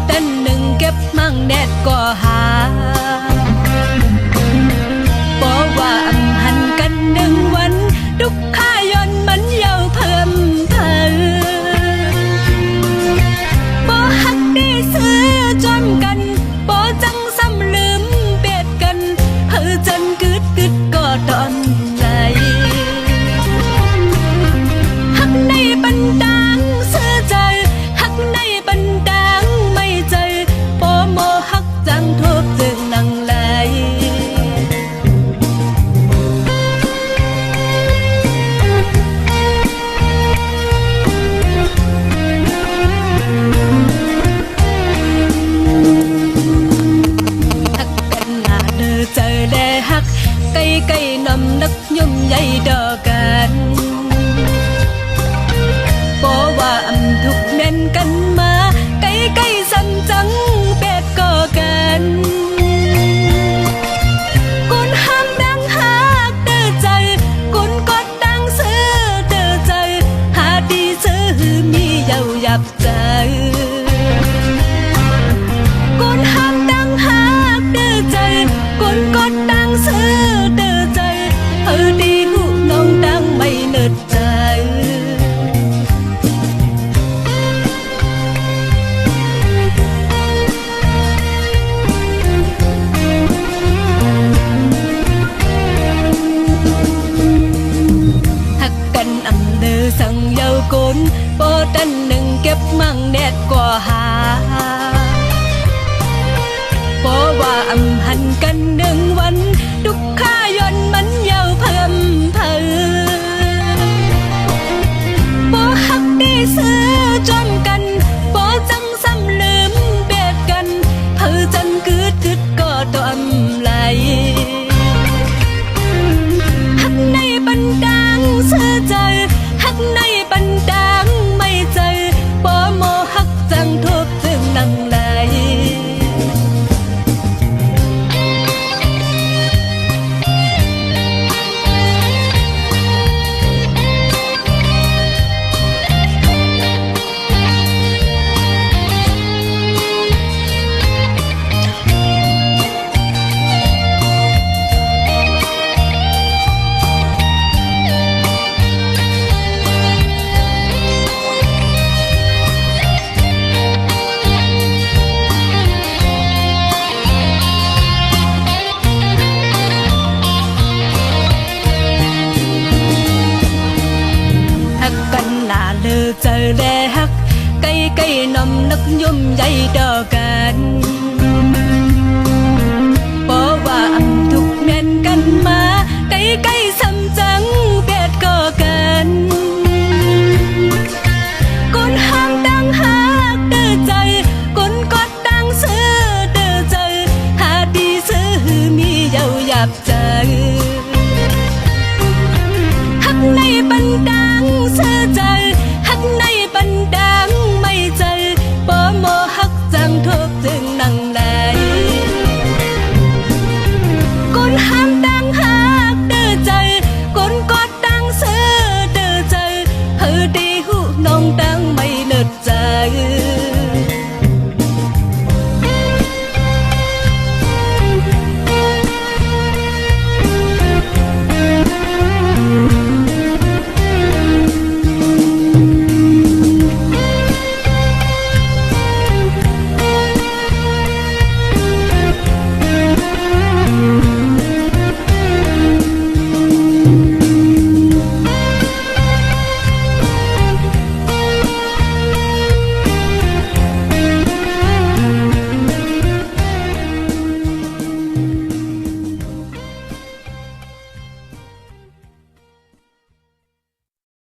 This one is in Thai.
ตันหนึ่งเก็บมั่งแดดก็หาบอกว่าอำหันกันหนึ่งวันดุกข้าย้อนมันเยาเพิ่มเธอบ่ฮักได้ซื้อจอมกันบ่จังซ้ำลืมเบียดกันเฮอจันกึดก็ตอนไหนฮักในบันดังเสื้อใจฮักในบันดังไม่ใจบ่โมฮักจังทุกจึงนั่งไหลเจอแลฮักไก่ไก่นำนักย่อมใหญ่ดอกันบอกว่าอำทุกแน่นกันมาไก่ไก่ซ้ำจังเป็ดก็กันกุนห้ามดังฮักเด้อใจกุนกดดังซื้อเด้อใจหาดีซื้อมีเยาหยับใจกุนห้ามดังฮักเด้อใจกุนกดดังซื้อเด้อใจดีหูน้องดังไม่เนิดใจหักกันอำเดอสั่งเยากุนโปตันหนึ่งเก็บมั่งแดดก็หาบอกว่าอำหันกันหนึ่งวันดุกข้าย้อนมันเยาเพิ่มเพิ่บ่ฮักได้ซื้อจอมกันบ่จังซ้ำลืมเบียดกันเฮอจันกึดก็ตอมไหลฮักในบันดังเสื้อใจฮักในบันดังไม่ใจบ่โมฮักจังทุกจึงนั่งไหลเจอแลฮักไก่ไก่นำนักย่อมใหญ่ดอกันบอกว่าอำทุกแน่นกันมาไก่ไก่ซ้ำจังเบียดก็กันกุนห้ามดังฮักเด้อใจกุนกดดังซื้อเด้อใจหาดีซื้อมีเยาหยับใจฮักในบันดังเสื้อใจฮักในบันดังไม่ใจบ่โมฮักจังทุกจึงนั่ง